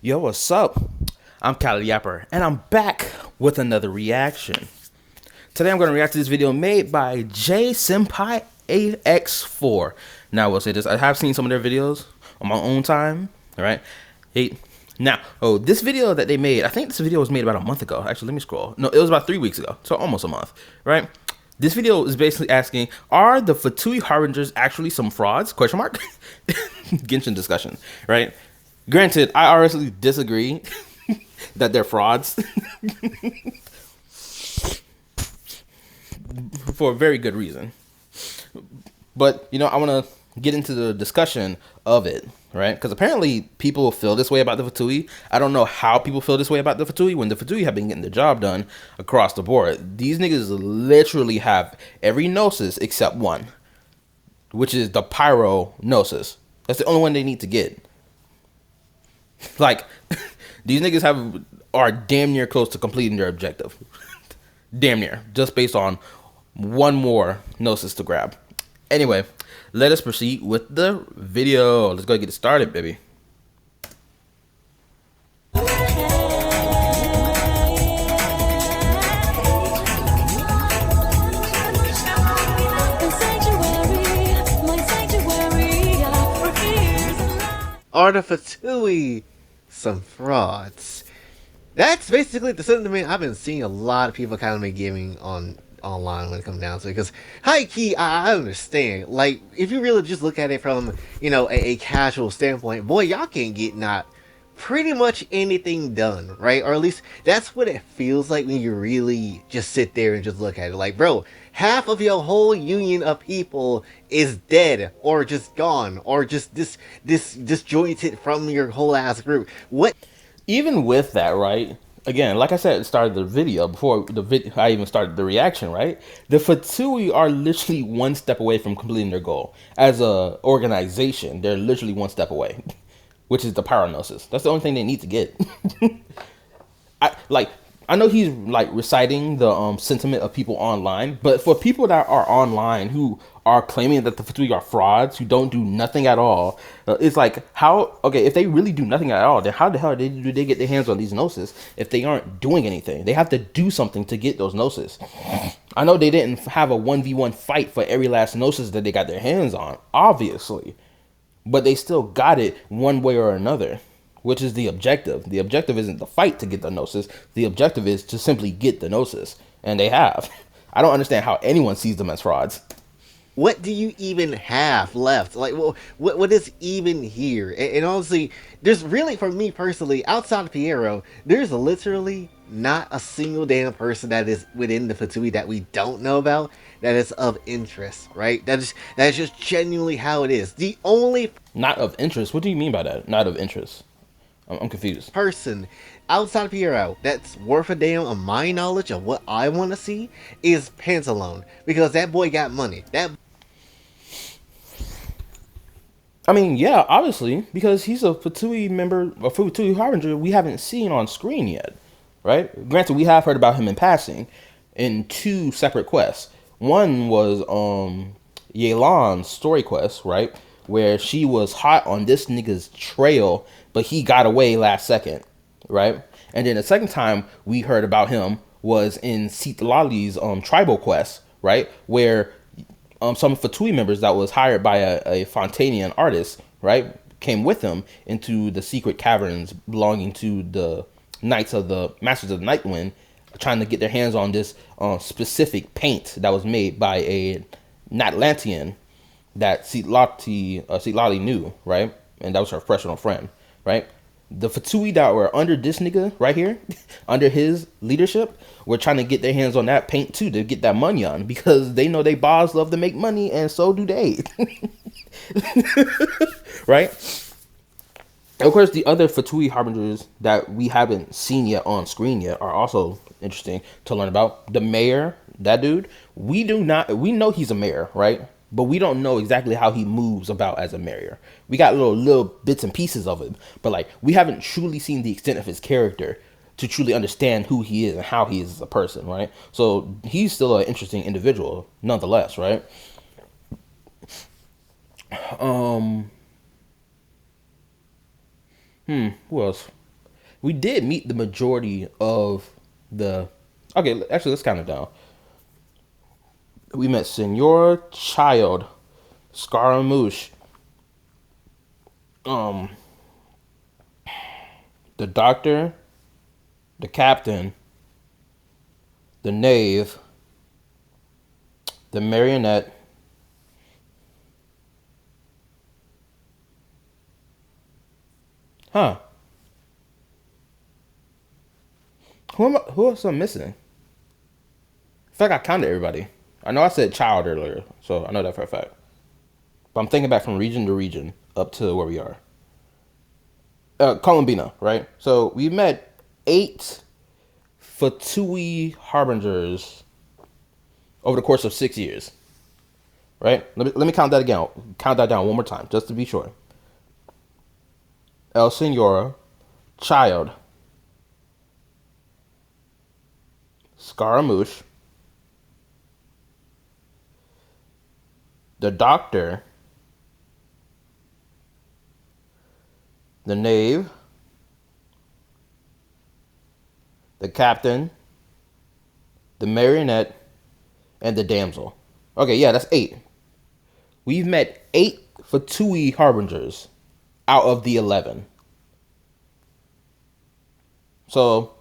Yo, what's up? I'm KallaTheYapper, and I'm back with another reaction. Today I'm going to react to this video made by J Senpai AX4. Now I will say this, I have seen some of their videos on my own time, alright? This video that they made, I think this video was made about a month ago. Actually, let me scroll. No, it was about 3 weeks ago, so almost a month, right? This video is basically asking, are the Fatui Harbingers actually some frauds? Question mark? Genshin discussion, right? Granted, I honestly disagree that they're frauds for a very good reason. But, I want to get into the discussion of it, right? Because apparently people feel this way about the Fatui. I don't know how people feel this way about the Fatui when the Fatui have been getting the job done across the board. These niggas literally have every Gnosis except one, which is the Pyro Gnosis. That's the only one they need to get. Like, these niggas are damn near close to completing their objective. Damn near. Just based on one more Gnosis to grab. Anyway, let us proceed with the video. Let's go get it started, baby. Are the Fatui some frauds? That's basically the sentiment I've been seeing a lot of people kind of be giving online when it comes down to it. Because high key, I understand. Like, if you really just look at it from a casual standpoint, boy, y'all can't get not pretty much anything done, right? Or at least that's what it feels like when you really just sit there and just look at it. Like, bro, half of your whole union of people is dead or just gone or just disjointed from your whole ass group. What? Even with that, right? Again, like I said at the start of the video, before I even started the reaction, right? The Fatui are literally one step away from completing their goal. As a organization, they're literally one step away, which is the Paranosis. That's the only thing they need to get. I know he's like reciting the sentiment of people online, but for people that are online who are claiming that the Fatui are frauds, who don't do nothing at all, it's like, if they really do nothing at all, then how the hell do they get their hands on these Gnosis if they aren't doing anything? They have to do something to get those Gnosis. I know they didn't have a 1v1 fight for every last Gnosis that they got their hands on, obviously, but they still got it one way or another. Which is the objective. The objective isn't the fight to get the Gnosis. The objective is to simply get the Gnosis. And they have. I don't understand how anyone sees them as frauds. What do you even have left? Like, well, what is even here? And honestly, there's really, for me personally, outside of Piero, there's literally not a single damn person that is within the Fatui that we don't know about that is of interest, right? That's just genuinely how it is. The only... Not of interest? What do you mean by that? Not of interest? I'm confused. Person outside of Piero that's worth a damn of my knowledge of what I want to see is Pantalone, because that boy got money. I mean, yeah, obviously, because he's a Fatui member, a Fatui Harbinger we haven't seen on screen yet, right? Granted, we have heard about him in passing in 2 separate quests. One was Yelan's story quest, right? Where she was hot on this nigga's trail, but he got away last second, right? And then the second time we heard about him was in Citlali's tribal quest, right? Where some Fatui members that was hired by a Fontanian artist, right, came with him into the secret caverns belonging to the Knights of the Masters of the Nightwind, trying to get their hands on this specific paint that was made by a Natlantian that Citlali knew, right? And that was her professional friend, right? The Fatui that were under this nigga right here, under his leadership, were trying to get their hands on that paint too, to get that money on, because they know they boss love to make money, and so do they. Right? Of course, the other Fatui Harbingers that we haven't seen yet on screen yet are also interesting to learn about. The mayor, that dude, we know he's a mayor, right? But we don't know exactly how he moves about as a mayor. We got little bits and pieces of it, but like, we haven't truly seen the extent of his character to truly understand who he is and how he is as a person, right? So he's still an interesting individual nonetheless, right? Who else? we did meet the majority of the. Okay, actually, let's count it down. We met Senor Child, Scaramouche, um, the Doctor, the Captain, the Knave, the Marionette, huh? Who else am I missing? I feel like I counted everybody. I know I said child earlier, so I know that for a fact. But I'm thinking back from region to region up to where we are. Columbina, right? So we met 8 Fatui harbingers over the course of 6 years, right? Let me count that again. Count that down one more time, just to be sure. El Senora, Child, Scaramouche, the Doctor, the Knave, the Captain, the Marionette, and the Damsel. Okay, yeah, that's 8. We've met 8 Fatui harbingers out of the 11. So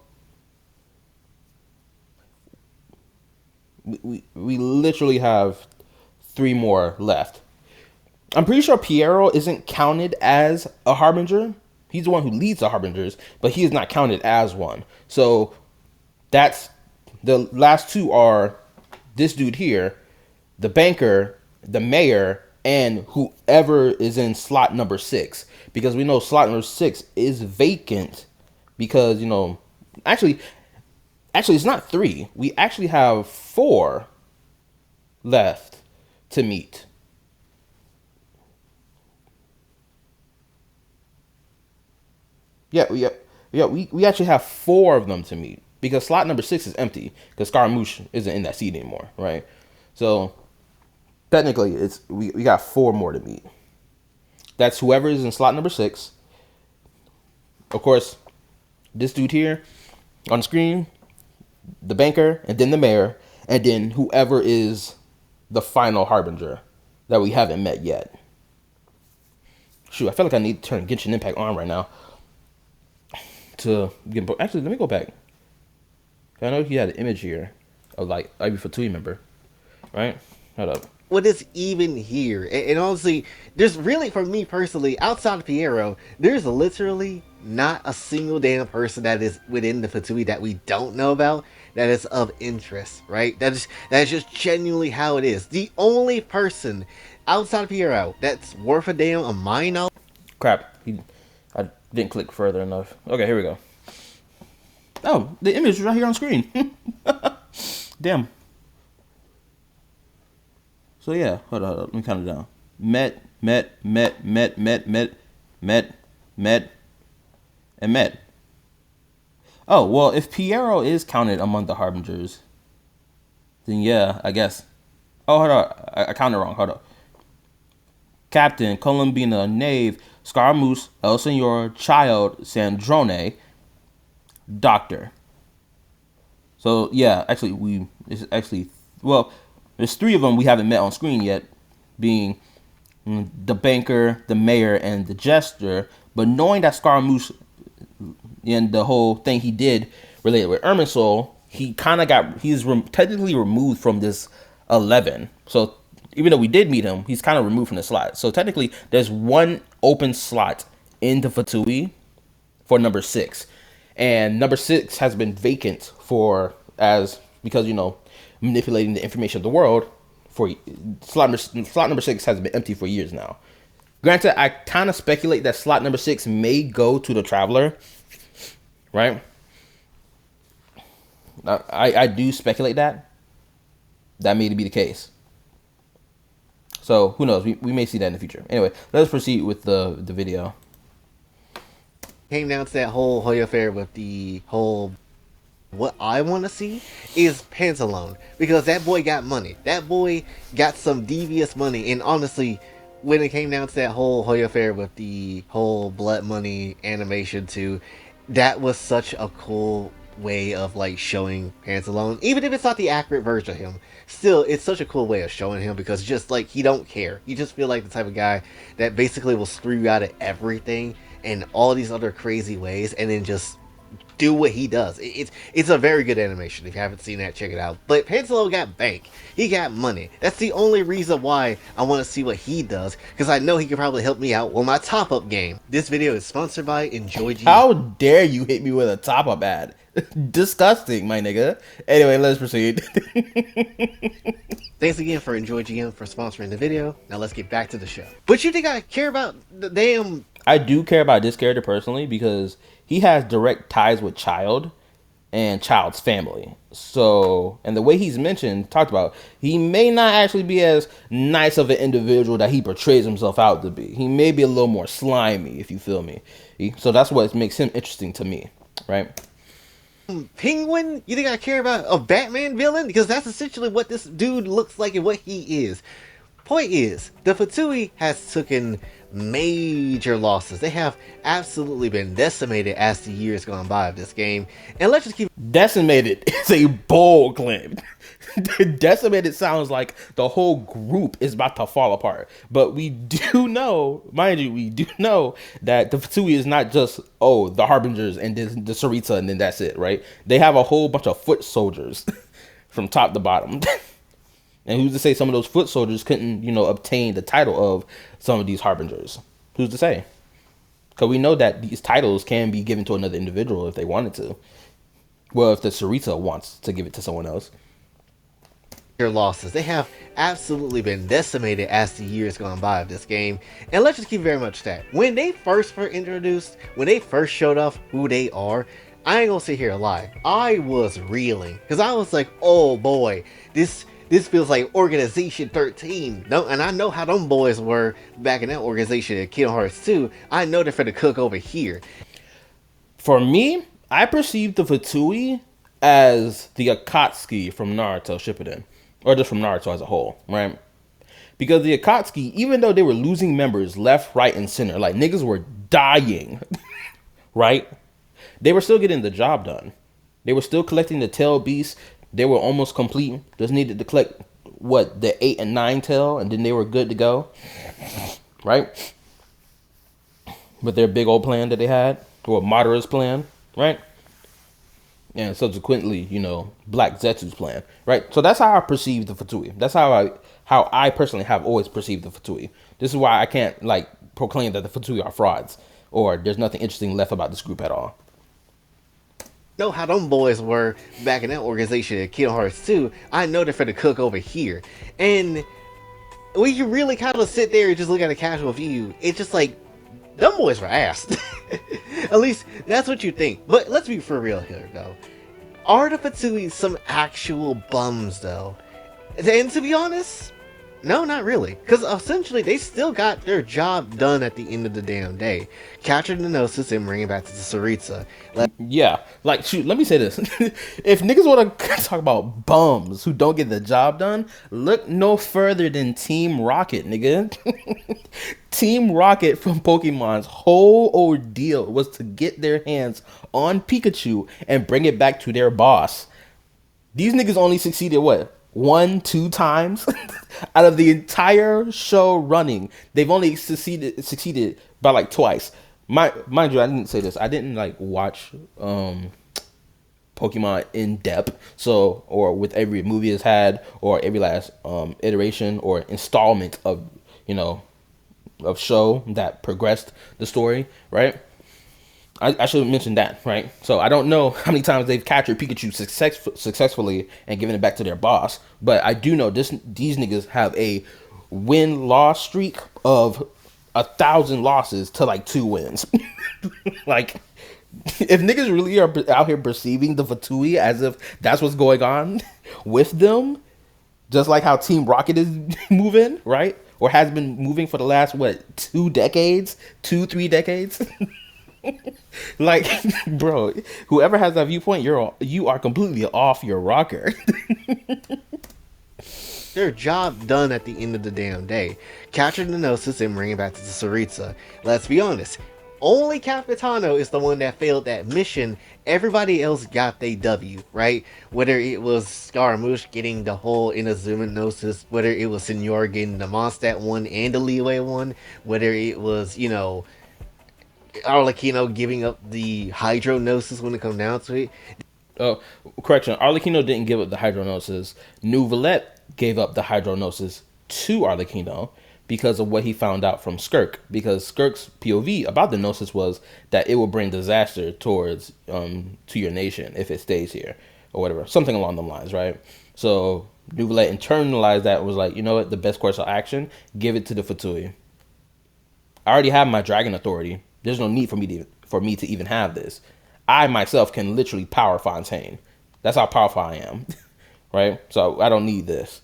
we literally have 3 more left. I'm pretty sure Piero isn't counted as a harbinger. He's the one who leads the harbingers, but he is not counted as one. So that's the last 2 are this dude here, the banker, the mayor, and whoever is in slot number 6. Because we know slot number 6 is vacant because, actually it's not 3. We actually have 4 left to meet. We actually have 4 of them to meet because slot number 6 is empty because Scaramouche isn't in that seat anymore, right? So technically, we got 4 more to meet. That's whoever is in slot number 6. Of course, this dude here on the screen, the banker, and then the mayor, and then whoever is the final harbinger that we haven't met yet. Shoot, I feel like I need to turn Genshin Impact on right now to get. Actually, let me go back. I know he had an image here of like Ivy Fatui member, right? Hold up. What is even here? And honestly, there's really, for me personally, outside of Piero, there's literally not a single damn person that is within the Fatui that we don't know about that is of interest, right? That is just genuinely how it is. The only person outside of Piero that's worth a damn of my knowledge. Crap. I didn't click further enough. Okay, here we go. Oh, the image is right here on screen. Damn. So yeah, hold on. Let me count it down. Met, and met. Oh, well, if Piero is counted among the harbingers, then yeah, I guess. Oh, hold on. I counted wrong. Hold on. Captain, Columbina, Knave, Scaramouche, El Senor, Child, Sandrone, Doctor. So yeah, actually there's 3 of them we haven't met on screen yet, being the banker, the mayor, and the jester. But knowing that Scaramouche and the whole thing he did related with Irminsul, he's technically removed from this 11. So even though we did meet him, he's kind of removed from the slot. So technically, there's 1 open slot in the Fatui for number 6, and number 6 has been vacant because manipulating the information of the world for slot number 6 has been empty for years now. Granted, I kind of speculate that slot number 6 may go to the Traveler, right? I do speculate that may be the case. So who knows? We may see that in the future. Anyway, let's proceed with the video. Came down to that whole Hoya affair with the whole. What I want to see is Pantalone, because that boy got money. That boy got some devious money, and honestly, when it came down to that whole Hoya affair with the whole blood money animation too, that was such a cool way of like showing Pants Alone, even if it's not the accurate version of him. Still, it's such a cool way of showing him because just like he don't care. You just feel like the type of guy that basically will screw you out of everything in all these other crazy ways, and then just do what he does. It's a very good animation. If you haven't seen that, check it out. But Panselo got bank. He got money. That's the only reason why I want to see what he does, because I know he could probably help me out with my top-up game. This video is sponsored by Enjoy GM. How dare you hit me with a top-up ad? Disgusting, my nigga. Anyway, let's proceed. Thanks again for Enjoy GM for sponsoring the video. Now let's get back to the show. But you think I care about the damn... I do care about this character personally because he has direct ties with Child and Child's family. So, and the way he's talked about, he may not actually be as nice of an individual that he portrays himself out to be. He may be a little more slimy, if you feel me. So that's what makes him interesting to me, right? Penguin? You think I care about a Batman villain? Because that's essentially what this dude looks like and what he is. Point is, the Fatui has taken major losses. They have absolutely been decimated as the years gone by of this game. And let's just keep... Decimated is a bold claim. Decimated sounds like the whole group is about to fall apart. But we do know, mind you, we do know that the Fatui is not just, the Harbingers and the Sarita and then that's it, right? They have a whole bunch of foot soldiers from top to bottom. And who's to say some of those foot soldiers couldn't, obtain the title of some of these Harbingers? Who's to say? Because we know that these titles can be given to another individual if they wanted to. Well, if the Sarita wants to give it to someone else. Their losses. They have absolutely been decimated as the years gone by of this game. And let's just keep very much that. When they first were introduced, when they first showed off who they are, I ain't gonna sit here and lie. I was reeling. Because I was like, oh boy, this feels like Organization 13. No, and I know how them boys were back in that organization at Kingdom Hearts 2. I know they're finna cook over here. For me, I perceived the Fatui as the Akatsuki from Naruto Shippuden. Or just from Naruto as a whole, right? Because the Akatsuki, even though they were losing members left, right, and center, like niggas were dying, right? They were still getting the job done. They were still collecting the tail beasts. They were almost complete. Just needed to collect, the 8 and 9 tail, and then they were good to go. Right? With their big old plan that they had, or Madara's plan, right? And subsequently, Black Zetsu's plan, right? So that's how I perceive the Fatui. That's how I personally have always perceived the Fatui. This is why I can't, proclaim that the Fatui are frauds, or there's nothing interesting left about this group at all. Know how them boys were back in that organization at Kingdom Hearts 2, I know they're finna cook over here. And when you really kind of sit there and just look at a casual view, it's just like, them boys were ass. At least, that's what you think. But let's be for real here, though. Are the Fatui some actual bums, though? And to be honest, no, not really. Because essentially, they still got their job done at the end of the damn day. Capturing the Gnosis and bringing it back to the Sarita. Yeah, shoot, let me say this. If niggas want to talk about bums who don't get the job done, look no further than Team Rocket, nigga. Team Rocket from Pokemon's whole ordeal was to get their hands on Pikachu and bring it back to their boss. These niggas only succeeded, 1, 2 times out of the entire show running. They've only succeeded by twice. Mind you, I didn't say this. I didn't watch Pokemon in depth. So, or with every movie it's had, or every last iteration or installment of of show that progressed the story, right? I should mention that, right? So I don't know how many times they've captured Pikachu successfully and given it back to their boss, but I do know these niggas have a win-loss streak of 1,000 losses to 2 wins. If niggas really are out here perceiving the Fatui as if that's what's going on with them, just like how Team Rocket is moving, right? Or has been moving for the last 2 decades, 3 decades. Bro, whoever has that viewpoint, you are completely off your rocker. Their job done at the end of the damn day. Capturing the Gnosis and bringing it back to the Sarita. Let's be honest, Only Capitano is the one that failed that mission. Everybody else got their W, right? Whether it was Scaramouche getting the whole Inazuma Gnosis, whether it was Senor getting the Mondstadt one and the Leeway one, whether it was, Arlecchino giving up the Hydro Gnosis when it comes down to it. Oh, correction. Arlecchino didn't give up the hydronosis. Neuvillette gave up the hydronosis to Arlecchino because of what he found out from Skirk. Because Skirk's POV about the gnosis was that it will bring disaster towards to your nation if it stays here or whatever, something along the lines, right? So Neuvillette internalized that and was like, you know what, the best course of action, give it to the Fatui. I already have my dragon authority. There's no need for me to even have this. I myself can literally power Fontaine. That's how powerful I am, right? So I don't need this.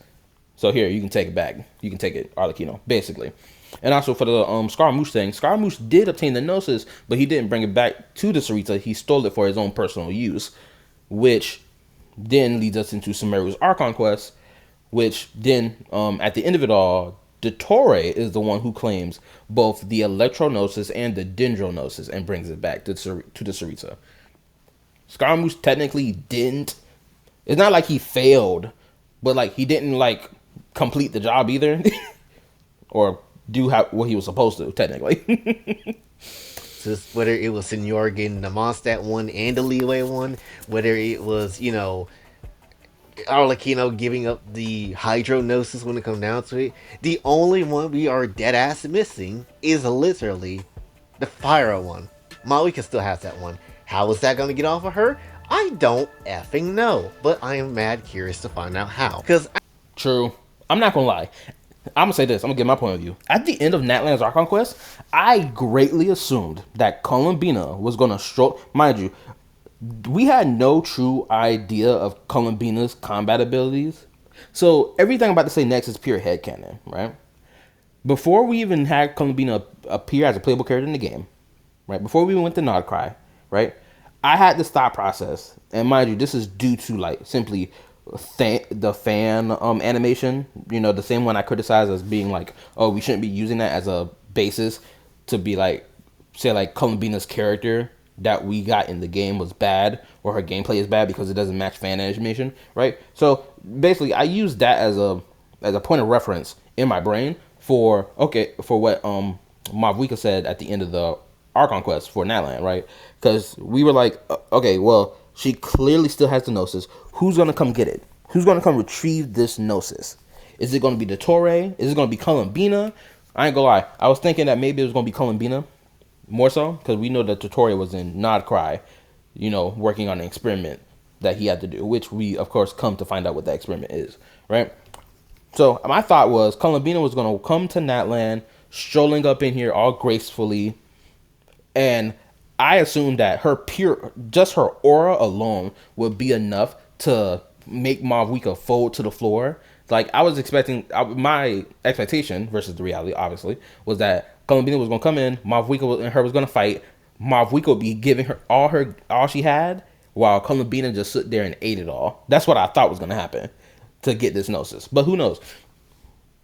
So here, you can take it back. You can take it, Arlecchino, basically. And also for the Scaramouche thing, Scaramouche did obtain the Gnosis, but he didn't bring it back to the Sarita. He stole it for his own personal use, which then leads us into Sumeru's Archon quest, which then, at the end of it all, Dottore is the one who claims both the Electro-Gnosis and the Dendro-Gnosis and brings it back to the Sarita. Scaramouche technically didn't. It's not like he failed, but like he didn't like complete the job either, or do what he was supposed to technically. Just whether it was Senor getting the Mondstadt one and the Leeway one, whether it was, Arlecchino giving up the Hydro Gnosis when it comes down to it. The only one we are dead ass missing is literally the Fire one. Malika still has that one. How is that going to get off of her? I don't effing know, but I am mad curious to find out how. True. I'm not gonna lie. I'm gonna say this. I'm gonna give my point of view. At the end of Natlan's Archon quest, I greatly assumed that Columbina was gonna stroke. Mind you, we had no true idea of Columbina's combat abilities. So everything I'm about to say next is pure headcanon, right? Before we even had Columbina appear as a playable character in the game, right? Before we even went to Nodcry, right? I had this thought process, and mind you, this is due to like simply the fan animation. You know, the same one I criticized as being like, oh, we shouldn't be using that as a basis to be like, say like Columbina's character that we got in the game was bad or her gameplay is bad because it doesn't match fan animation, right? So basically, I used that as a point of reference in my brain for what Mavwika said at the end of the Archon quest for Natlan, right? Because we were like, okay, well, she clearly still has the Gnosis. Who's gonna come get it? Who's gonna come retrieve this Gnosis? Is it gonna be Dottore? Is it gonna be Columbina? I ain't gonna lie. I was thinking that maybe it was gonna be Columbina more so because we know that Dottore was in Nodcry, working on an experiment that he had to do, which we of course come to find out what that experiment is, right? So my thought was Columbina was gonna come to Natlan, strolling up in here all gracefully, and I assumed that just her aura alone would be enough to make Mavwika fold to the floor. Like I was expecting, my expectation versus the reality, obviously, was that Columbina was gonna come in, Mavwika and her was gonna fight. Mavwika would be giving her all she had, while Columbina just stood there and ate it all. That's what I thought was gonna happen to get this Gnosis, but who knows,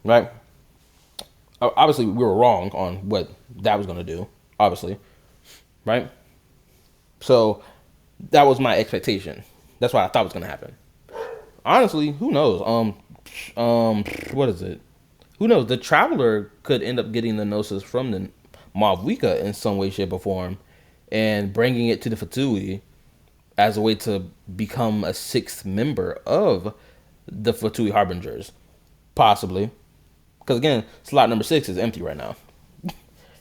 right? Obviously, we were wrong on what that was gonna do. Obviously, right? So that was my expectation. That's what I thought was gonna happen. Honestly, who knows? What is it? Who knows? The Traveler could end up getting the Gnosis from the Mavwika in some way, shape, or form, and bringing it to the Fatui as a way to become a sixth member of the Fatui Harbingers, possibly. Because again, slot number 6 is empty right now,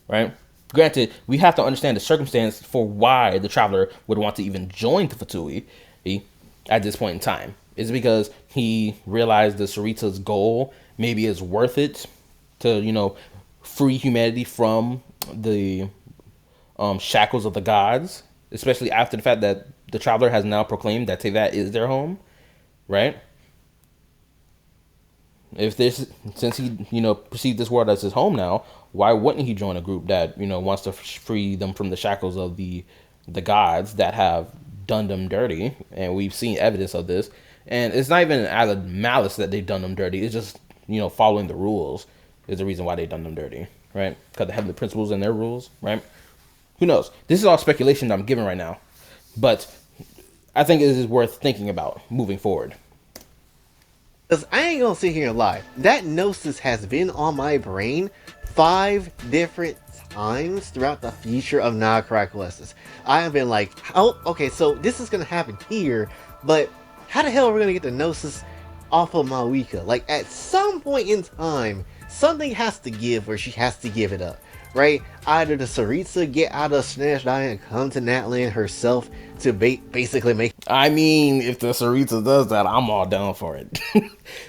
right? Granted, we have to understand the circumstance for why the Traveler would want to even join the Fatui at this point in time. Is it because he realized the Sarita's goal maybe is worth it to, free humanity from the shackles of the gods, especially after the fact that the Traveler has now proclaimed that Teyvat is their home, right? Since he, perceived this world as his home now, why wouldn't he join a group that, wants to free them from the shackles of the gods that have done them dirty? And we've seen evidence of this. And it's not even out of malice that they've done them dirty. It's just, following the rules is the reason why they've done them dirty, right? Because they have the principles and their rules, right? Who knows? This is all speculation that I'm giving right now, but I think it is worth thinking about moving forward. Because I ain't gonna sit here and lie. That Gnosis has been on my brain 5 different times throughout the future of Nacracoessus. I have been like, oh, okay, so this is gonna happen here, but how the hell are we gonna get the Gnosis off of Malika? Like, at some point in time, something has to give where she has to give it up, right? Either the Saritsa get out of Snash Diet and come to Natlan herself to basically make. I mean, if the Sarita does that, I'm all down for it.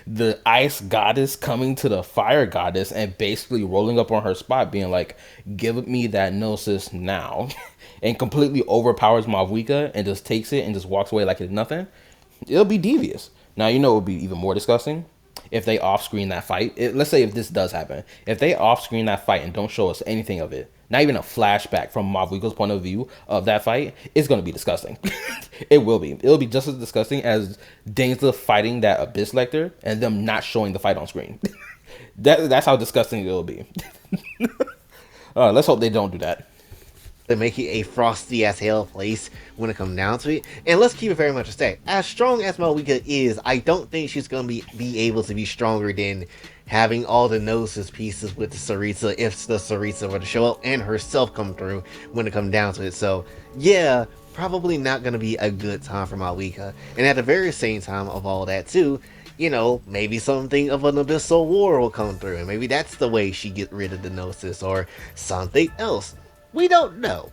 The ice goddess coming to the fire goddess and basically rolling up on her spot, being like, "Give me that gnosis now," and completely overpowers Mavuika and just takes it and just walks away like it's nothing. It'll be devious. Now you know it would be even more disgusting if they off-screen that fight. Let's say if this does happen, if they off-screen that fight and don't show us anything of it, not even a flashback from Mavuiko's point of view of that fight, it's going to be disgusting. It will be. It'll be just as disgusting as Dainsla fighting that Abyss Lecter and them not showing the fight on screen. That's how disgusting it'll be. Let's hope they don't do that. To make it a frosty as hell place when it comes down to it. And let's keep it very much a stack. As strong as Malika is, I don't think she's gonna be able to be stronger than having all the Gnosis pieces with the Saritsa if the Saritsa were to show up and herself come through when it comes down to it. So yeah, probably not gonna be a good time for Malika. And at the very same time of all that too, you know, maybe something of an abyssal war will come through, and maybe that's the way she get rid of the Gnosis or something else. We don't know.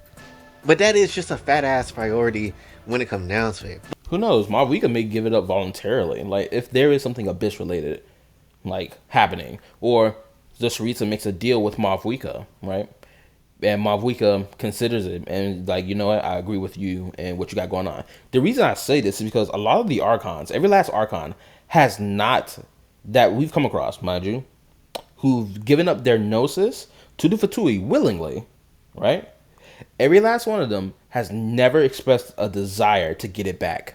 But that is just a fat ass priority when it comes down to it. Who knows? Mavuika may give it up voluntarily. Like, if there is something Abyss related, like, happening, or the Sarita makes a deal with Mavuika, right? And Mavuika considers it, and like, you know what, I agree with you and what you got going on. The reason I say this is because a lot of the Archons, every last Archon, has not, that we've come across, mind you, who've given up their Gnosis to the Fatui willingly, right? Every last one of them has never expressed a desire to get it back.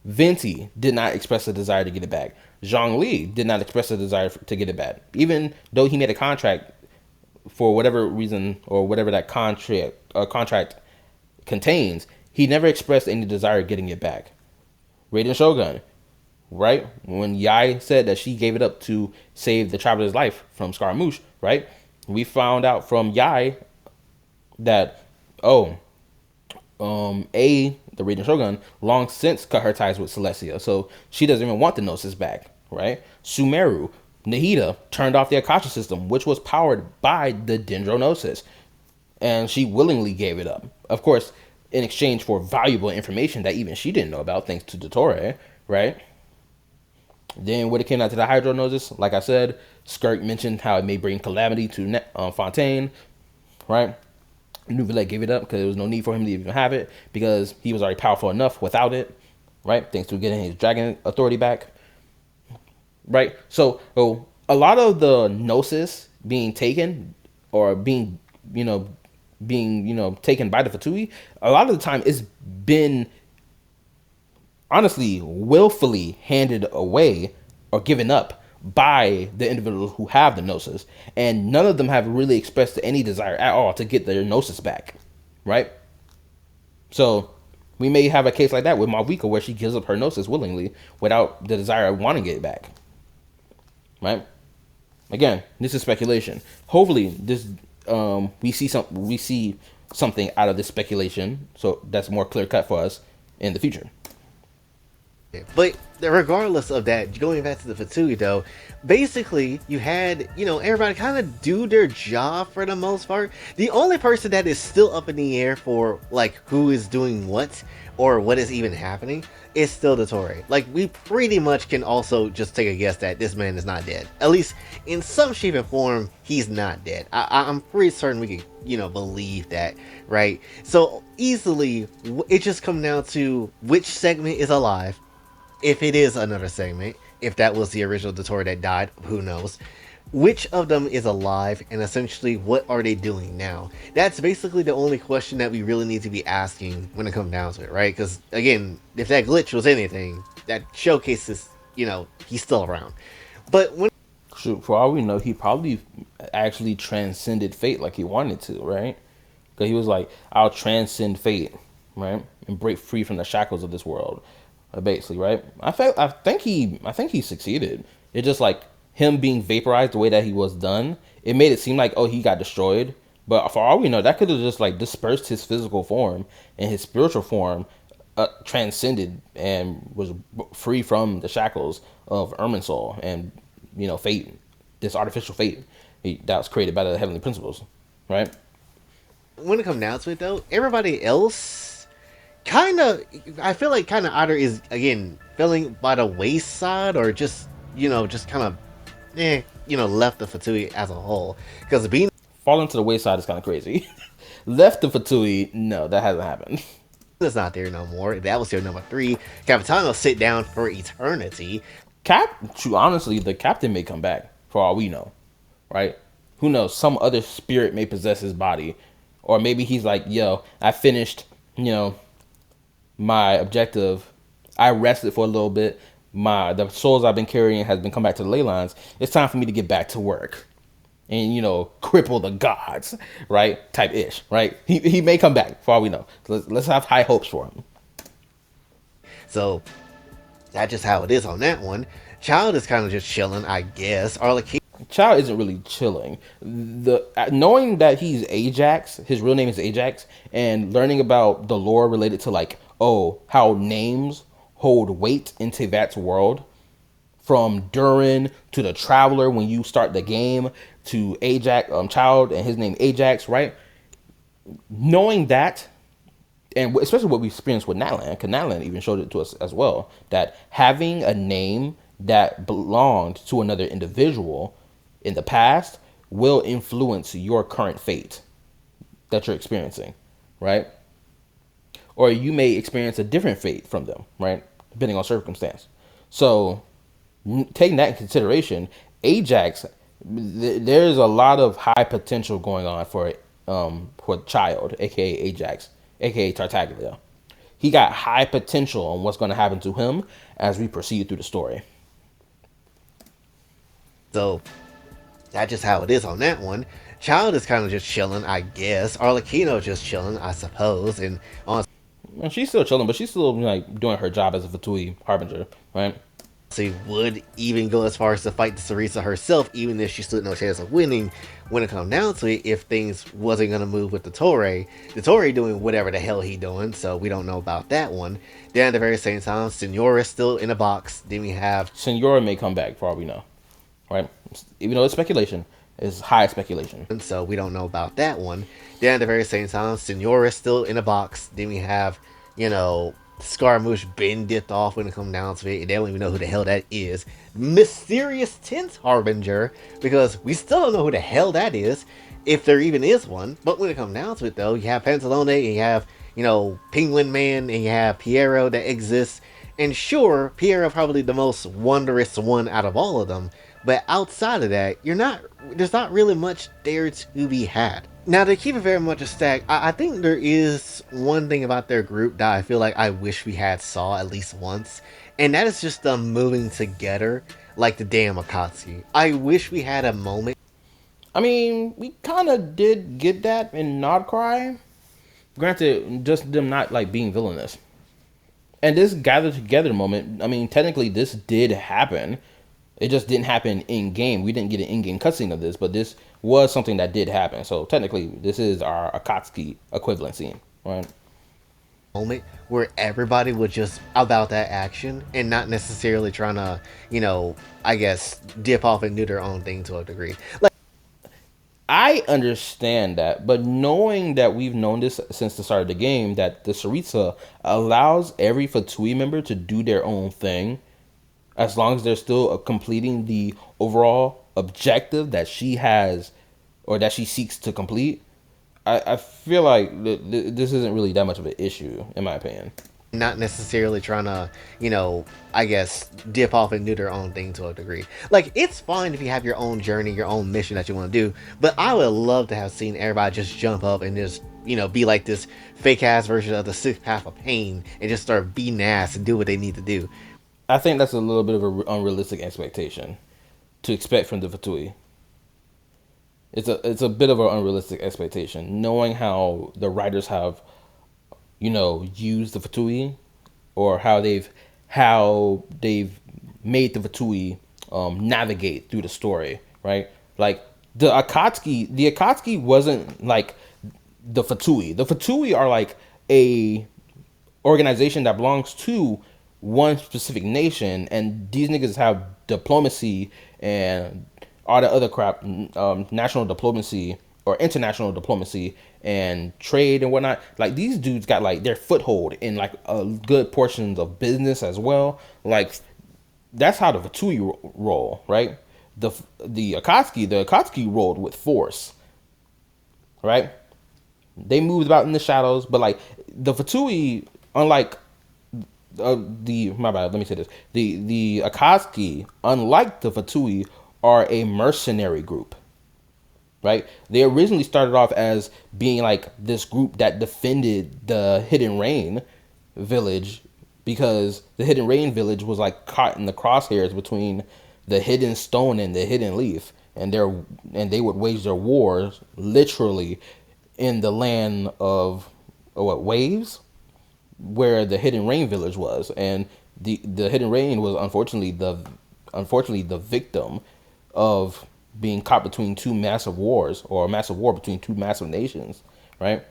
Venti did not express a desire to get it back. Zhongli did not express a desire to get it back. Even though he made a contract for whatever reason or whatever that contract contains, he never expressed any desire of getting it back. Raiden Shogun, right? When Yai said that she gave it up to save the Traveler's life from Scaramouche, right? We found out from Yai that, the Raiden Shogun long since cut her ties with Celestia, so she doesn't even want the Gnosis back, right? Sumeru, Nahida turned off the Akasha system, which was powered by the Dendro Gnosis, and she willingly gave it up. Of course, in exchange for valuable information that even she didn't know about, thanks to Dottore, right? Then when it came out to the Hydro Gnosis, like I said, Skirk mentioned how it may bring calamity to Fontaine, right? Neuvillette gave it up because there was no need for him to even have it because he was already powerful enough without it, right? Thanks to getting his dragon authority back, right? So a lot of the Gnosis being taken or being taken by the Fatui, a lot of the time it's been honestly willfully handed away or given up by the individuals who have the Gnosis, and none of them have really expressed any desire at all to get their Gnosis back, right? So we may have a case like that with Mavuika where she gives up her Gnosis willingly without the desire of wanting it back, right? Again, this is speculation. Hopefully this we see something out of this speculation, so that's more clear cut for us in the future. But regardless of that, going back to the Fatui though, basically you had, everybody kind of do their job for the most part. The only person that is still up in the air for like who is doing what or what is even happening is still Dottore. Like, we pretty much can also just take a guess that this man is not dead. At least in some shape and form, he's not dead. I'm pretty certain we can, believe that, right? So easily, it just comes down to which segment is alive. If it is another segment, if that was the original Dottore that died, who knows? Which of them is alive, and essentially, what are they doing now? That's basically the only question that we really need to be asking when it comes down to it, right? Because, again, if that glitch was anything, that showcases, he's still around. But when... Shoot, for all we know, he probably actually transcended fate like he wanted to, right? because he was like, "I'll transcend fate, right, and break free from the shackles of this world." Basically, right? I think he succeeded. It just like him being vaporized the way that he was done. It made it seem like, oh, he got destroyed. But for all we know, that could have just like dispersed his physical form, and his spiritual form transcended and was free from the shackles of Irminsul and fate, this artificial fate that was created by the heavenly principles, right? When it comes down to it, though, everybody else kind of, I feel like kind of either is again filling by the wayside or just just kind of left the Fatui as a whole because being Falling to the wayside is kind of crazy. Left the Fatui, no, that hasn't happened. is not there no more. That was their number three. Capitano sit down for eternity. Honestly, the captain may come back for all we know, right? Who knows? Some other spirit may possess his body, or maybe he's like, "Yo, I finished, you know, my objective. I rested for a little bit. The souls I've been carrying has been come back to the ley lines. It's time for me to get back to work, and cripple the gods, right? Type ish, right? He may come back for all we know. Let's have high hopes for him. So that's just how it is on that one. Child is kind of just chilling, I guess. Arlecchino Child isn't really chilling. The knowing that he's Ajax, his real name is Ajax, and learning about the lore related to like, oh, how names hold weight in Tevat's world, from Durin to the Traveler when you start the game to Ajax, Child and his name Ajax, right? Knowing that, and especially what we experienced with Natlan, because Natlan even showed it to us as well, that having a name that belonged to another individual in the past will influence your current fate that you're experiencing, right? Or you may experience a different fate from them, right? Depending on circumstance. So, taking that in consideration, Ajax, there's a lot of high potential going on for Child, aka Ajax, aka Tartaglia. He got high potential on what's going to happen to him as we proceed through the story. So that's just how it is on that one. Child is kind of just chilling, I guess. Arlecchino just chilling, I suppose. And And she's still chilling, but she's still like doing her job as a Fatui harbinger, right? honestly, would even go as far as to fight the Sarisa herself, even if she stood no chance of winning. When it comes down to it, if things wasn't gonna move with the Torre doing whatever the hell he doing, so we don't know about that one. Then at the very same time, Senora is still in a box. Then we have Senora may come back for all we know, right? Even though it's speculation, it's high speculation. so we don't know about that one. Then at the very same time, Senora is still in a box. Then we have, Scaramouche been dipped off when it comes down to it. And they don't even know who the hell that is. Mysterious Tenth Harbinger, because we still don't know who the hell that is, if there even is one. But when it comes down to it, though, you have Pantalone, and you have, Penguin Man, and you have Piero that exists. And sure, Piero probably the most wondrous one out of all of them. But outside of that, there's not really much there to be had. Now, they keep it very much a stack. I think there is one thing about their group that I feel like I wish we had saw at least once, and that is just them moving together like the damn Akatsuki. I wish we had a moment. I mean, we kind of did get that in Nodcry. Granted, just them not like being villainous. And this gather together moment, I mean, technically this did happen. It just didn't happen in game. We didn't get an in-game cutscene of this, but this was something that did happen. So technically, this is our Akatsuki equivalent scene, right? Moment where everybody was just about that action and not necessarily trying to, I guess, dip off and do their own thing to a degree. Like, I understand that, but knowing that we've known this since the start of the game, that the Sarisa allows every Fatui member to do their own thing, as long as they're still completing the overall objective that she has or that she seeks to complete, I feel like this isn't really that much of an issue, in my opinion. not necessarily trying to, I guess, dip off and do their own thing to a degree. Like, it's fine if you have your own journey, your own mission that you want to do, but I would love to have seen everybody just jump up and just, be like this fake ass version of the sixth path of pain and just start beating ass and do what they need to do. I think that's a little bit of an unrealistic expectation to expect from the Fatui. It's a bit of an unrealistic expectation, knowing how the writers have used the Fatui, or how they've made the Fatui navigate through the story, right? Like the Akatsuki wasn't like the Fatui. The Fatui are like a organization that belongs to one specific nation, and these niggas have diplomacy and all the other crap, national diplomacy or international diplomacy and trade and whatnot. Like these dudes got like their foothold in like a good portions of business as well. Like that's how the Fatui roll, right? The Akatsuki rolled with force, right? They moved about in the shadows, but like the Fatui, unlike the my bad, let me say this: the Akatsuki, unlike the Fatui, are a mercenary group, right? They originally started off as being like this group that defended the Hidden Rain village, because the Hidden Rain village was like caught in the crosshairs between the Hidden Stone and the Hidden Leaf, and they would wage their wars literally in the land of what waves, where the Hidden Rain village was, and the Hidden Rain was unfortunately the victim of being caught between two massive wars, or a massive war between two massive nations, right?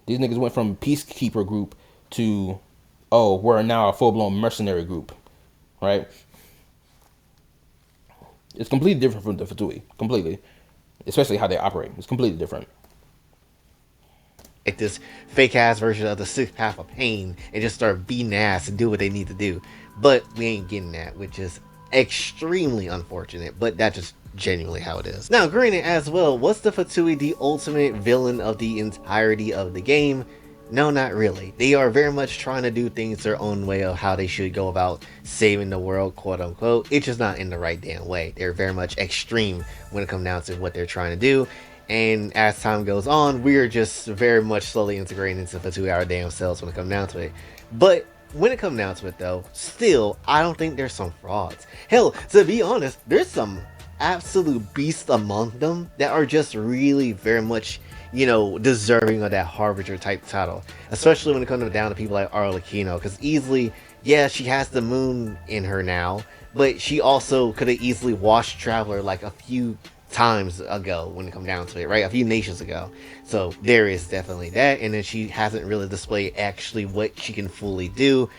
These niggas went from peacekeeper group to, oh, we're now a full blown mercenary group, right? It's completely different from the Fatui, completely, especially how they operate. It's completely different. Like this fake ass version of the sixth path of pain and just start beating ass and do what they need to do. But we ain't getting that, which is extremely unfortunate, but that's just genuinely how it is. Now, granted as well, was the Fatui the ultimate villain of the entirety of the game? No, not really. They are very much trying to do things their own way of how they should go about saving the world, quote unquote. It's just not in the right damn way. They're very much extreme when it comes down to what they're trying to do. And as time goes on, we are just very much slowly integrating into the 2 hour damn cells when it comes down to it. But when it comes down to it, though, still, I don't think there's some frauds. Hell, to be honest, there's some absolute beasts among them that are just really very much, deserving of that Harbinger type title. Especially when it comes down to people like Arlecchino, because easily, yeah, she has the moon in her now, but she also could have easily washed Traveler like a few times ago when it come down to it, right? A few nations ago. So there is definitely that, and then she hasn't really displayed actually what she can fully do.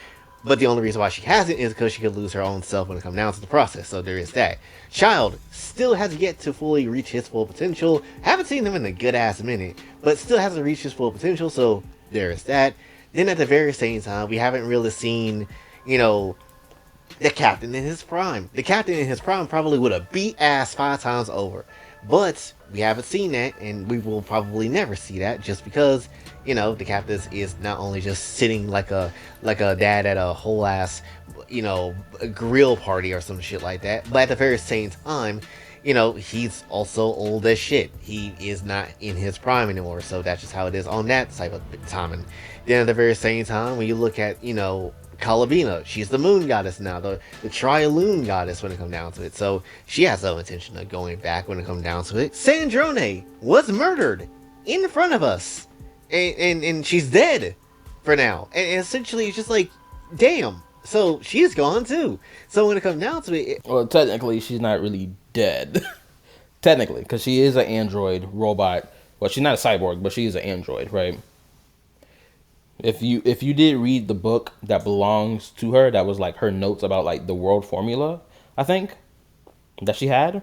But the only reason why she hasn't is because she could lose her own self when it comes down to the process. So there is that. Child still has yet to fully reach his full potential. Haven't seen him in a good ass minute, but still hasn't reached his full potential. So there is that. Then at the very same time, we haven't really seen, the captain in his prime. The captain in his prime probably would have beat ass 5 times over. But we haven't seen that, and we will probably never see that, just because, the captain is not only just sitting like a dad at a whole ass, a grill party or some shit like that, but at the very same time, he's also old as shit. He is not in his prime anymore, so that's just how it is on that type of timing. Then at the very same time, when you look at, Kalavina, she's the moon goddess now, the Trialune goddess when it comes down to it. So she has no intention of going back when it comes down to it. Sandrone was murdered in front of us, and she's dead for now. And essentially, it's just like, damn. So she's gone too. So when it comes down to it, Well, technically, she's not really dead. Technically, because she is an android robot. Well, she's not a cyborg, but she is an android, right? If you did read the book that belongs to her, that was like her notes about like the world formula, I think, that she had,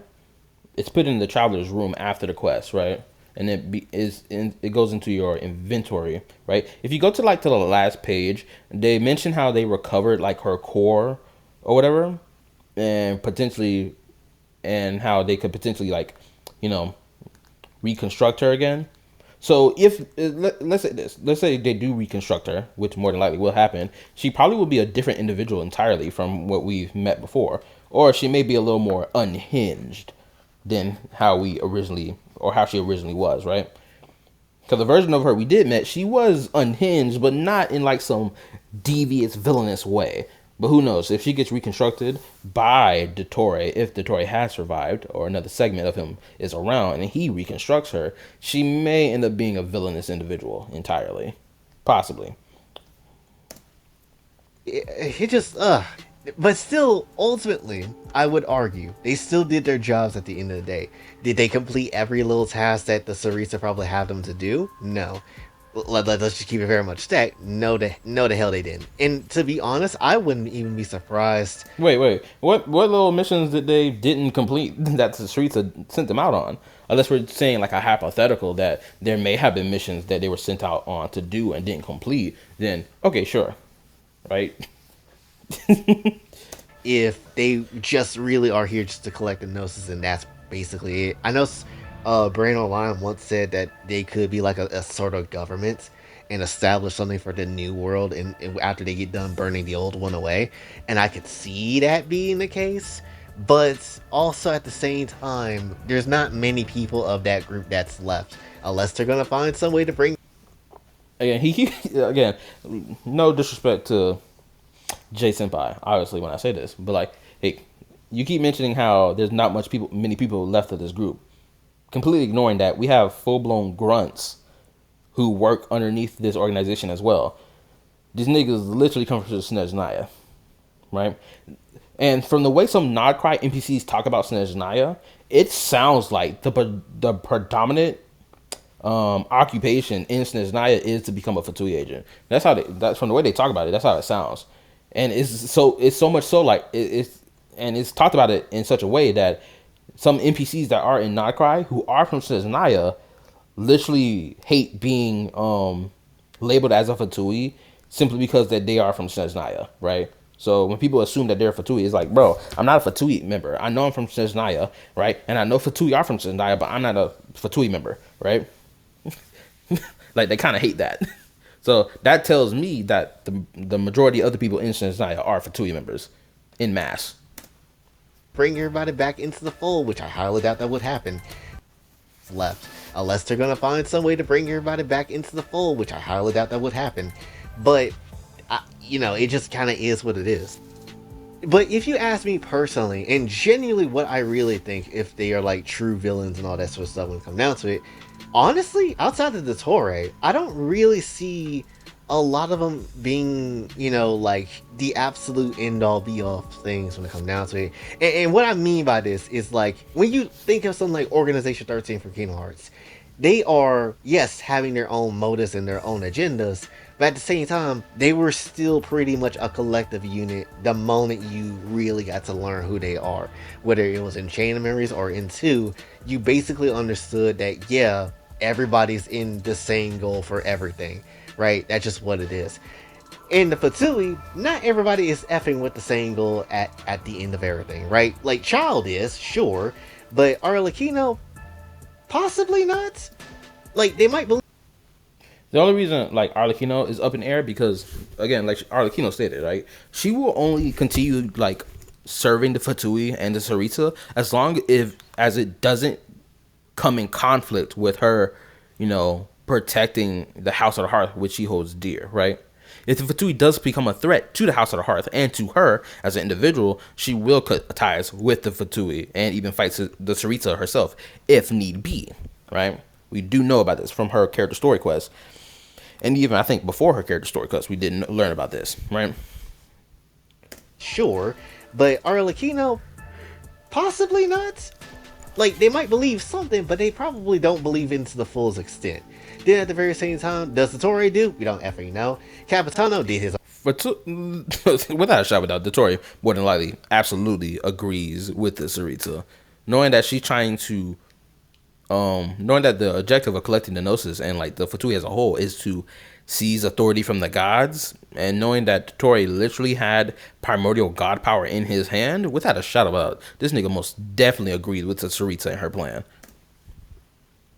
it's put in the traveler's room after the quest, right? And it goes into your inventory, right? If you go to the last page, they mention how they recovered like her core or whatever, and potentially, and how they could potentially like, you know, reconstruct her again. So if let's say this, let's say they do reconstruct her, which more than likely will happen, she probably will be a different individual entirely from what we've met before, or she may be a little more unhinged than how we originally, or how she originally was, right? Because the version of her we did met, she was unhinged, but not in like some devious, villainous way. But who knows? If she gets reconstructed by Dottore, if Dottore has survived, or another segment of him is around and he reconstructs her, she may end up being a villainous individual entirely. Possibly. It just but still, ultimately, I would argue they still did their jobs at the end of the day. Did they complete every little task that the Sarisa probably had them to do? No. Let's just keep it very much stacked. No, the hell they didn't. And to be honest, I wouldn't even be surprised. Wait. What little missions did they didn't complete that the streets had sent them out on? Unless we're saying like a hypothetical that there may have been missions that they were sent out on to do and didn't complete, then okay, sure. Right? If they just really are here just to collect the gnosis, and that's basically it. I know Brain Online once said that they could be like a sort of government and establish something for the new world, and after they get done burning the old one away, and I could see that being the case. But also at the same time, there's not many people of that group that's left, unless they're gonna find some way to bring. Again, again, no disrespect to Jay Senpai, obviously, when I say this, but like, hey, you keep mentioning how there's not many people left of this group, completely ignoring that we have full blown grunts who work underneath this organization as well. These niggas literally come from Snezhnaya, right? And from the way some Nodcry NPCs talk about Snezhnaya, it sounds like the predominant occupation in Snezhnaya is to become a Fatui agent. That's from the way they talk about it. That's how it sounds, and it's so much so like it's talked about it in such a way that some NPCs that are in Nodcry who are from Snezhnaya literally hate being labeled as a Fatui simply because that they are from Snezhnaya, right? So when people assume that they're a Fatui, it's like, bro, I'm not a Fatui member. I know I'm from Snezhnaya, right? And I know Fatui are from Snezhnaya, but I'm not a Fatui member, right? Like they kind of hate that. So that tells me that the majority of the people in Snezhnaya are Fatui members in mass. Bring everybody back into the fold, which I highly doubt that would happen. Left, unless they're gonna find some way to bring everybody back into the fold, which I highly doubt that would happen. But it just kind of is what it is. But if you ask me personally, and genuinely, what I really think, if they are like true villains and all that sort of stuff when it comes down to it, honestly, outside of the Torre, I don't really see a lot of them being, like the absolute end all be all things when it comes down to it. And what I mean by this is like when you think of something like Organization 13 for Kingdom Hearts, they are, yes, having their own motives and their own agendas, but at the same time, they were still pretty much a collective unit the moment you really got to learn who they are. Whether it was in Chain of Memories or in 2, you basically understood that, yeah, everybody's in the same goal for everything, right? That's just what it is. In the Fatui, not everybody is effing with the same goal at the end of everything, right? Like, Child is, sure, but Arlecchino, possibly not. Like, they might believe. The only reason like Arlecchino is up in air because again, like Arlecchino stated, right, she will only continue like serving the Fatui and the Sarita as it doesn't come in conflict with her, protecting the House of the Hearth, which she holds dear, right? If the Fatui does become a threat to the House of the Hearth and to her as an individual, she will cut ties with the Fatui and even fight the Sarita herself if need be, right? We do know about this from her character story quest. And even I think before her character story quest, we didn't learn about this, right? Sure, but Arlecchino, possibly not. Like, they might believe something, but they probably don't believe it to the fullest extent. Then at the very same time, does the Torre do? We don't effing know. Capitano did his. But without a shadow of a doubt, Dottore more than likely absolutely agrees with the Sarita, knowing that she's trying to, knowing that the objective of collecting the Gnosis and like the Fatui as a whole is to seize authority from the gods, and knowing that Dottore literally had primordial god power in his hand, without a shadow of a doubt, this nigga most definitely agreed with the Sarita and her plan.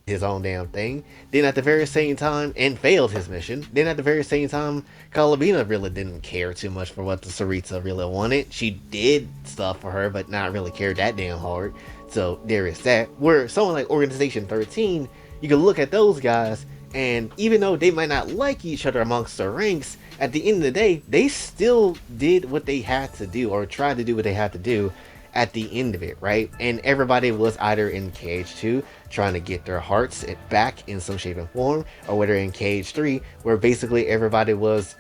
His own damn thing. Then at the very same time, and failed his mission. Then at the very same time, Kalabina really didn't care too much for what the Sarita really wanted. She did stuff for her, but not really cared that damn hard. So there is that. Where someone like Organization 13, you can look at those guys, And even though they might not like each other amongst the ranks, at the end of the day, they still did what they had to do or tried to do what they had to do at the end of it, right? And everybody was either in Cage 2 trying to get their hearts back in some shape and form, or whether in Cage 3 where basically everybody was,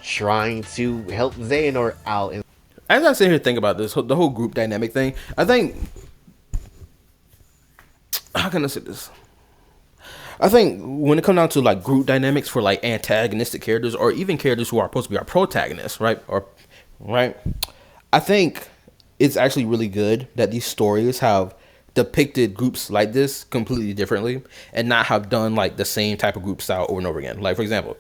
trying to help Xehanort out. And As I sit here and think about this, the whole group dynamic thing, I think, how can I say this? I think when it comes down to like group dynamics for like antagonistic characters or even characters who are supposed to be our protagonists, right? Right, I think it's actually really good that these stories have depicted groups like this completely differently and not have done like the same type of group style over and over again. Like for example,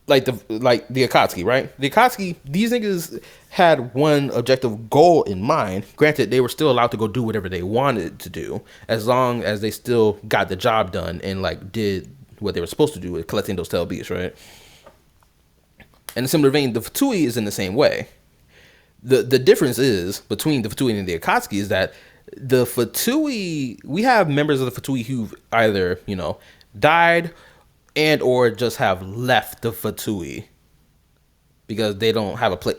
the Akatsuki, right? The Akatsuki, these niggas had one objective goal in mind. Granted, they were still allowed to go do whatever they wanted to do, as long as they still got the job done and like did what they were supposed to do with collecting those tail beasts, right? In a similar vein, the Fatui is in the same way. The difference is between the Fatui and the Akatsuki is that the Fatui, we have members of the Fatui who've either, died and or just have left the Fatui because they don't have a place.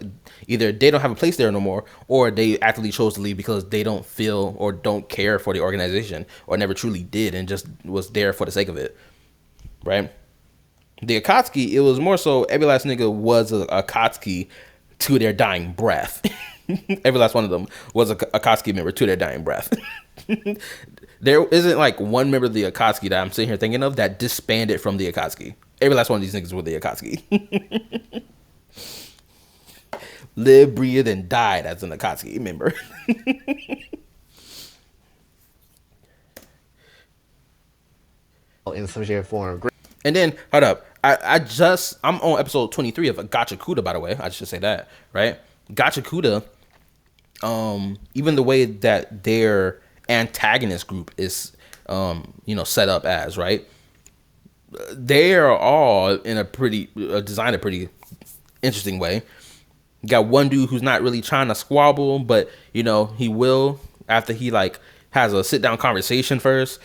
Either they don't have a place there no more, or they actively chose to leave because they don't feel or don't care for the organization, or never truly did and just was there for the sake of it, right? The Akatsuki, it was more so every last nigga was a Akatsuki to their dying breath. Every last one of them was a Akatsuki member to their dying breath. There isn't like one member of the Akatsuki that I'm sitting here thinking of that disbanded from the Akatsuki. Every last one of these niggas were the Akatsuki. Lived, breathed, and died as an Akatsuki member. in some shape or form. And then, hold up. I'm on episode 23 of Gachakuda, by the way. I should say that, right? Gachakuda, even the way that their antagonist group is, set up as, right? They are all in designed a pretty interesting way. You got one dude who's not really trying to squabble, but, he will after he, like, has a sit-down conversation first,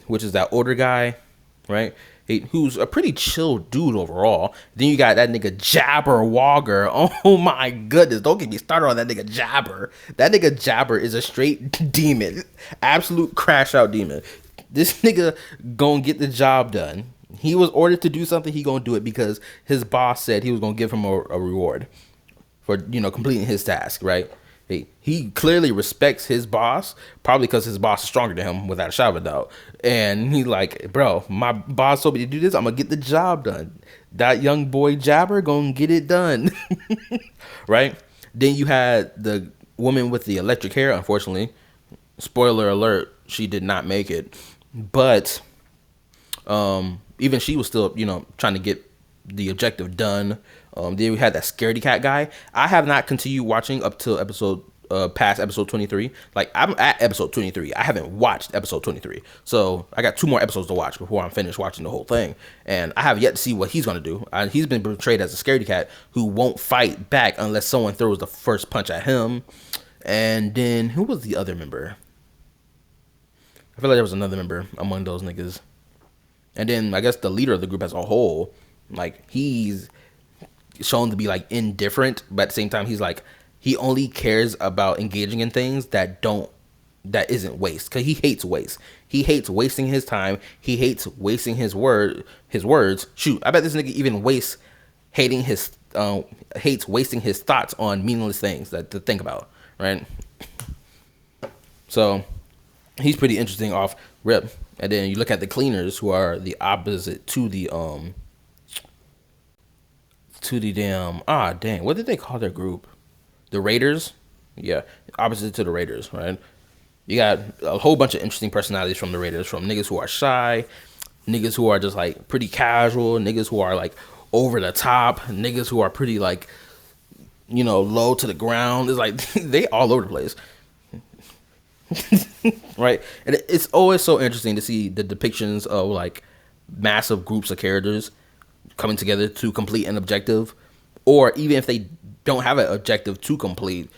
which is that older guy, right? Who's a pretty chill dude overall. Then you got that nigga Jabber Wogger. Oh my goodness, don't get me started on that nigga Jabber. That nigga Jabber is a straight demon, absolute crash out demon. This nigga gonna get the job done. He was ordered to do something, he gonna do it because his boss said he was gonna give him a reward for completing his task, right? He clearly respects his boss, probably because his boss is stronger than him, without a shadow of a doubt. And he like, bro, my boss told me to do this. I'm gonna get the job done. That young boy Jabber gonna get it done, right? Then you had the woman with the electric hair. Unfortunately, spoiler alert, she did not make it. But even she was still, trying to get the objective done. Then we had that scaredy cat guy. I have not continued watching up till past episode 23. Like, I'm at episode 23. I haven't watched episode 23. So I got 2 more episodes to watch before I'm finished watching the whole thing. And I have yet to see what he's going to do. He's been portrayed as a scaredy cat who won't fight back unless someone throws the first punch at him. And then, who was the other member? I feel like there was another member among those niggas. And then, I guess the leader of the group as a whole, like, he's shown to be like indifferent, but at the same time he's like, he only cares about engaging in things that isn't waste, because he hates waste. He hates wasting his time. He hates wasting his words. Shoot, I bet this nigga even hates wasting his thoughts on meaningless things to think about, right? So he's pretty interesting off rip. And then you look at the cleaners, who are the opposite to the damn, dang, what did they call their group? The Raiders? Yeah, opposite to the Raiders, right? You got a whole bunch of interesting personalities from the Raiders, from niggas who are shy, niggas who are just like pretty casual, niggas who are like over the top, niggas who are pretty like, low to the ground. It's like they all over the place. Right? And it's always so interesting to see the depictions of like massive groups of characters coming together to complete an objective, or even if they don't have an objective to complete,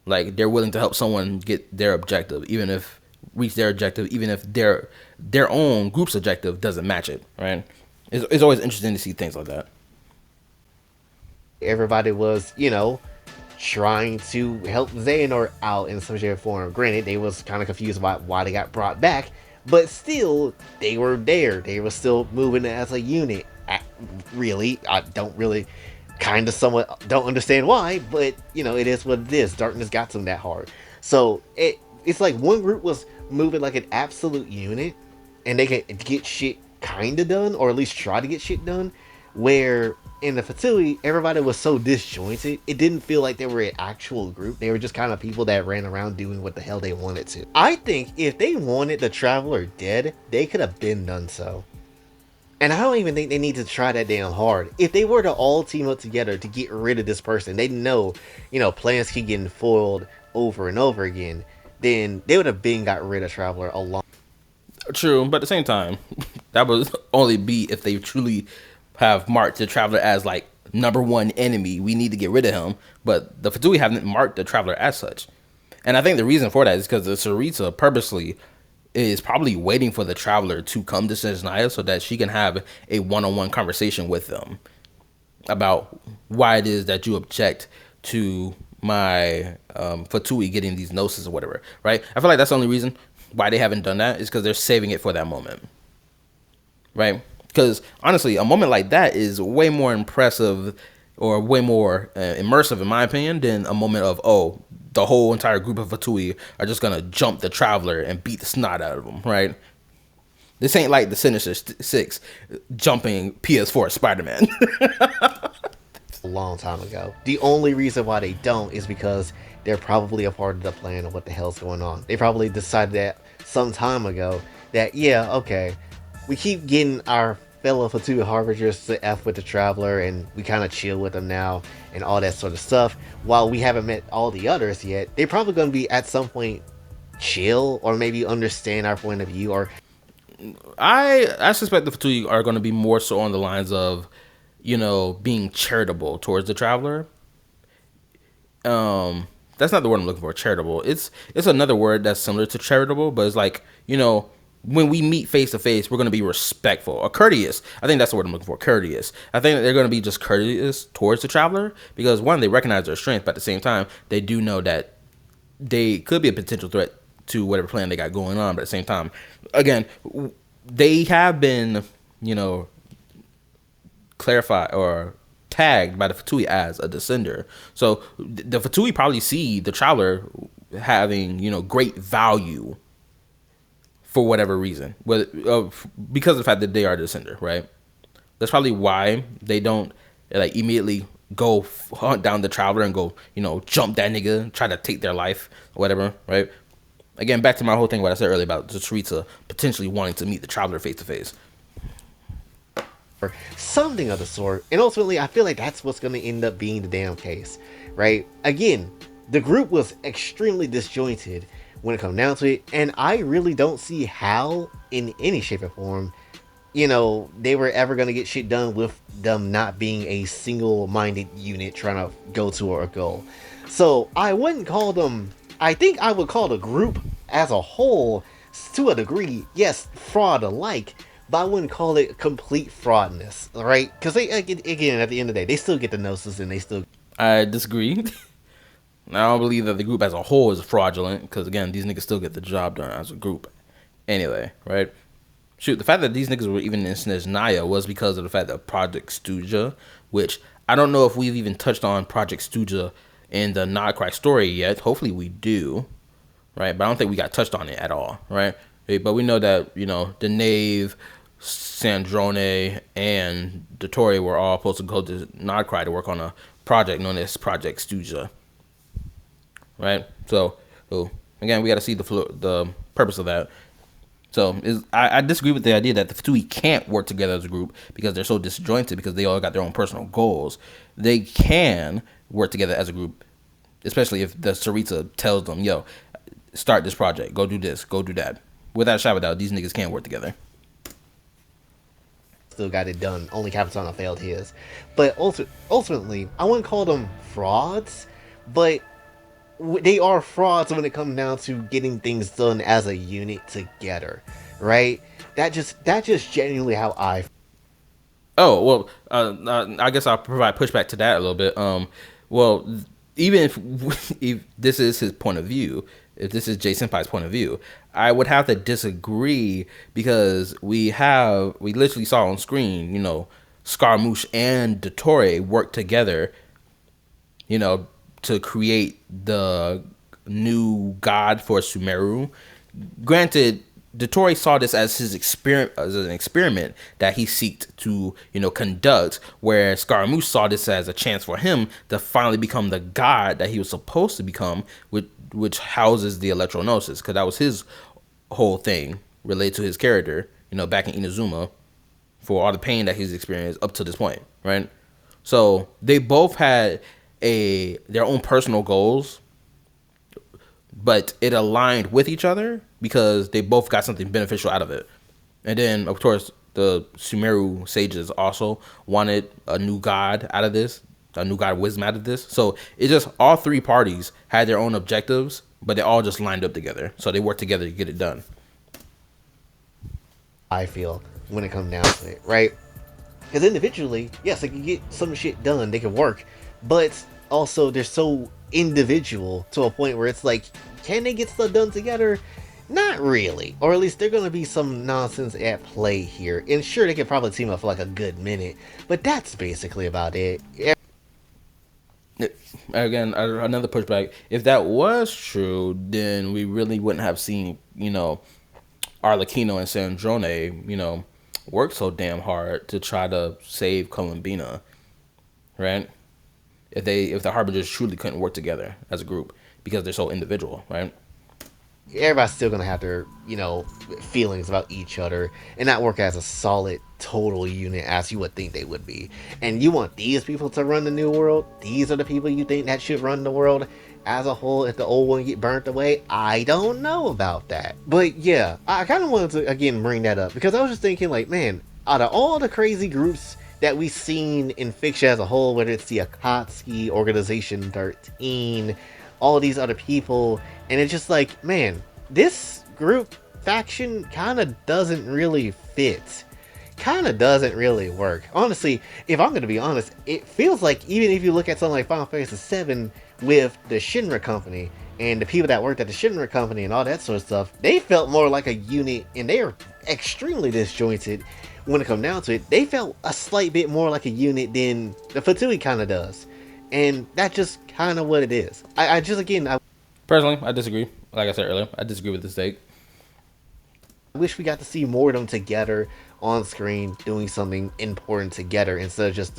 like they're willing to help someone get their objective, even if reach their objective, even if their own group's objective doesn't match it. Right? It's always interesting to see things like that. Everybody was, trying to help Xehanort out in some shape or form. Granted, they was kind of confused about why they got brought back, but still, they were there. They were still moving as a unit. Really, I don't really, kind of somewhat don't understand why, but it is what it is. Darkness got them that hard, so it's like one group was moving like an absolute unit, and they could get shit kind of done, or at least try to get shit done. Where in the Fatui, everybody was so disjointed, it didn't feel like they were an actual group. They were just kind of people that ran around doing what the hell they wanted to. I think if they wanted the Traveler dead, they could have been done so. And I don't even think they need to try that damn hard. If they were to all team up together to get rid of this person, they know, plans keep getting foiled over and over again, then they would have been got rid of Traveler a long. True, but at the same time, that would only be if they truly have marked the Traveler as like number one enemy. We need to get rid of him. But the Fatui haven't marked the Traveler as such. And I think the reason for that is because the Sarita purposely is probably waiting for the Traveler to come to Snezhnaya so that she can have a one-on-one conversation with them about why it is that you object to my Fatui getting these gnosis or whatever, right? I feel like that's the only reason why they haven't done that is because they're saving it for that moment, right? Because honestly, a moment like that is way more impressive or way more immersive, in my opinion, than a moment of, oh, the whole entire group of Fatui are just going to jump the Traveler and beat the snot out of them, right? This ain't like the Sinister Six jumping PS4 Spider-Man. A long time ago. The only reason why they don't is because they're probably a part of the plan of what the hell's going on. They probably decided that some time ago that, yeah, okay, we keep getting our fellow Fatui Harbingers to F with the Traveler, and we kind of chill with them now, and all that sort of stuff. While we haven't met all the others yet, they're probably going to be at some point chill, or maybe understand our point of view, or I suspect the Fatui are going to be more so on the lines of, being charitable towards the Traveler. That's not the word I'm looking for. Charitable. It's another word that's similar to charitable, but it's like, when we meet face to face, we're going to be respectful or courteous. I think that's the word I'm looking for. Courteous. I think that they're going to be just courteous towards the Traveler because one, they recognize their strength, but at the same time, they do know that they could be a potential threat to whatever plan they got going on. But at the same time, again, they have been, clarified or tagged by the Fatui as a descender. So the Fatui probably see the Traveler having, great value for whatever reason, because of the fact that they are a descender, right? That's probably why they don't like immediately go hunt down the Traveler and go, jump that nigga, try to take their life or whatever, right? Again, back to my whole thing what I said earlier about Teresa potentially wanting to meet the Traveler face to face. something of the sort. And ultimately, I feel like that's what's going to end up being the damn case, right? Again, the group was extremely disjointed when it comes down to it, and I really don't see how, in any shape or form, they were ever going to get shit done with them not being a single-minded unit trying to go to a goal. So I wouldn't call them. I think I would call the group as a whole, to a degree, yes, fraud alike, but I wouldn't call it complete fraudness, right? Because they, again, at the end of the day, they still get the gnosis and they still. I disagree. I don't believe that the group as a whole is fraudulent because, again, these niggas still get the job done as a group. Anyway, right? Shoot, the fact that these niggas were even in Snezhnaya was because of the fact that Project Stuja, which I don't know if we've even touched on Project Stuja in the Nodcry story yet. Hopefully we do, right? But I don't think we got touched on it at all, right? But we know that, the Knave, Sandrone, and Dottore were all supposed to go to Nodcry to work on a project known as Project Stuja, right? So again, we got to see the purpose of that. So I disagree with the idea that the Fatui can't work together as a group because they're so disjointed because they all got their own personal goals. They can work together as a group, especially if the Sarita tells them, yo, start this project, go do this, go do that. Without a shadow of a doubt, these niggas can't work together. Still got it done. Only Capitana failed his. But ultimately, I wouldn't call them frauds, but they are frauds when it comes down to getting things done as a unit together, right? That just genuinely how I. Oh well, I guess I'll provide pushback to that a little bit. Well, even if this is his point of view, if this is Jay Senpai's point of view, I would have to disagree because we literally saw on screen, Scaramouche and Dottore work together, to create the new god for Sumeru. Granted, Dottore saw this as his experiment, as an experiment that he seeked to, conduct. Where Scaramouche saw this as a chance for him to finally become the god that he was supposed to become, which houses the Electronosis, because that was his whole thing related to his character, back in Inazuma, for all the pain that he's experienced up to this point, right? So they both had their own personal goals, but it aligned with each other because they both got something beneficial out of it. And then, of course, the Sumeru sages also wanted a new god out of this, a new god wisdom out of this. So it just all three parties had their own objectives, but they all just lined up together. So they worked together to get it done. I feel when it comes down to it, right? Because individually, yes, they can get some shit done, they can work, but also they're so individual to a point where it's like, can they get stuff done together? Not really, or at least there's gonna be some nonsense at play here. And sure, they could probably team up for like a good minute, but that's basically about it. Again, another pushback. If that was true, then we really wouldn't have seen, Arlecchino and Sandrone, work so damn hard to try to save Columbina, right? If the Harbingers truly couldn't work together as a group because they're so individual, right? Everybody's still gonna have their, feelings about each other and not work as a solid total unit as you would think they would be. And you want these people to run the new world? These are the people you think that should run the world as a whole if the old one get burnt away? I don't know about that. But yeah, I kind of wanted to again bring that up because I was just thinking like, man, out of all the crazy groups that we've seen in fiction as a whole, whether it's the Akatsuki, Organization 13, all these other people, and it's just like, man, this group faction kind of doesn't really fit. Kind of doesn't really work. Honestly, if I'm going to be honest, it feels like even if you look at something like Final Fantasy VII with the Shinra Company and the people that worked at the Shinra Company and all that sort of stuff, they felt more like a unit and they are extremely disjointed when it comes down to it. They felt a slight bit more like a unit than the Fatui kind of does. And that's just kind of what it is. I just, again, I Personally, I disagree. Like I said earlier, I disagree with this take. wish we got to see more of them together on screen doing something important together instead of just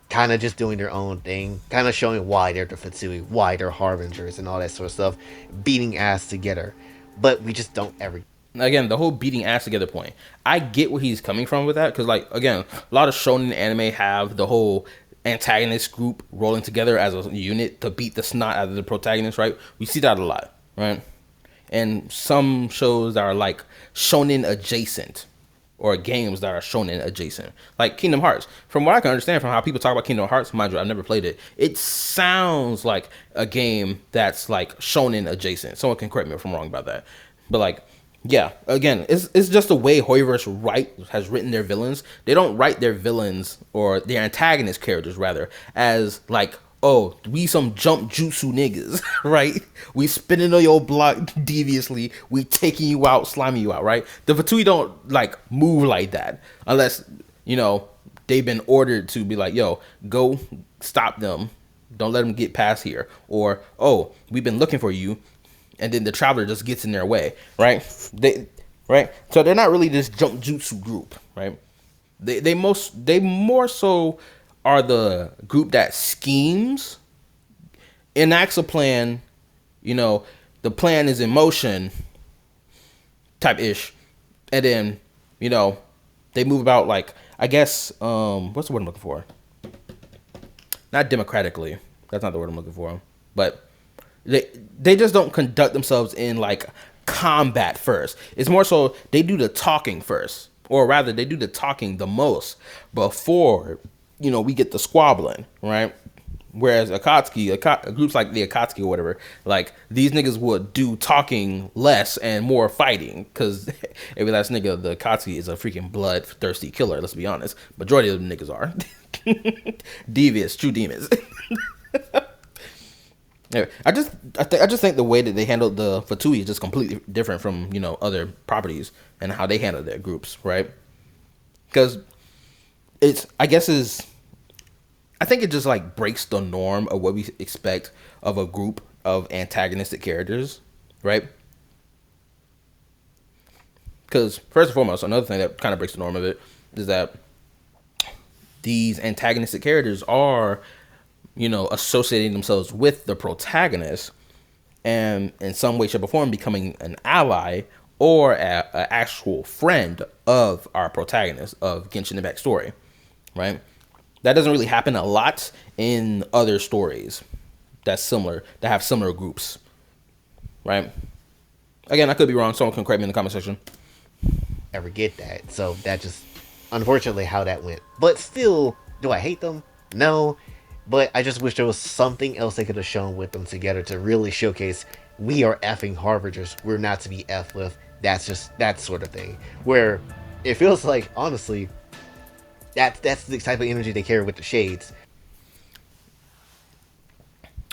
kind of just doing their own thing, kind of showing why they're the Fatui, why they're Harbingers and all that sort of stuff, beating ass together. But we just don't ever. Again, the whole beating ass together point. I get where he's coming from with that because, like, again, a lot of shonen anime have the whole antagonist group rolling together as a unit to beat the snot out of the protagonist, right? We see that a lot, right? And some shows that are like shonen adjacent or games that are shonen adjacent, like Kingdom Hearts. From what I can understand from how people talk about Kingdom Hearts, mind you, I've never played it. It sounds like a game that's like shonen adjacent. Someone can correct me if I'm wrong about that, but like, yeah, again, it's just the way Hoyoverse has written their villains. They don't write their villains or their antagonist characters rather as like, oh, we some jump jutsu niggas, right? We spinning on your block deviously. We taking you out, sliming you out, right? The Fatui don't like move like that unless they've been ordered to be like, yo, go stop them. Don't let them get past here. Or, oh, we've been looking for you, and then the traveler just gets in their way, right? Right? So they're not really this jump jutsu group, right? They more so are the group that schemes, enacts a plan, the plan is in motion, type ish, and then they move about like, I guess, what's the word I'm looking for? Not democratically. That's not the word I'm looking for, but they just don't conduct themselves in like combat first. It's more so they do the talking first, or rather they do the talking the most before we get the squabbling, right? Whereas groups like the Akatsuki or whatever, like these niggas would do talking less and more fighting, because every last nigga, the Akatsuki is a freaking bloodthirsty killer. Let's be honest. Majority of them niggas are devious, true demons. Yeah, I just think the way that they handled the Fatui is just completely different from other properties and how they handle their groups, right? Because I think it just like breaks the norm of what we expect of a group of antagonistic characters, right? Because first and foremost, another thing that kind of breaks the norm of it is that these antagonistic characters are, associating themselves with the protagonist, and in some way, shape, or form becoming an ally or a actual friend of our protagonist of Genshin Impact story, right? That doesn't really happen a lot in other stories that have similar groups, right? Again, I could be wrong. Someone can correct me in the comment section. Ever get that. So that just unfortunately how that went. But still, do I hate them? No. But I just wish there was something else they could have shown with them together to really showcase we are effing harbingers. We're not to be effed with. That's just that sort of thing. Where it feels like, honestly, that's the type of energy they carry with the shades.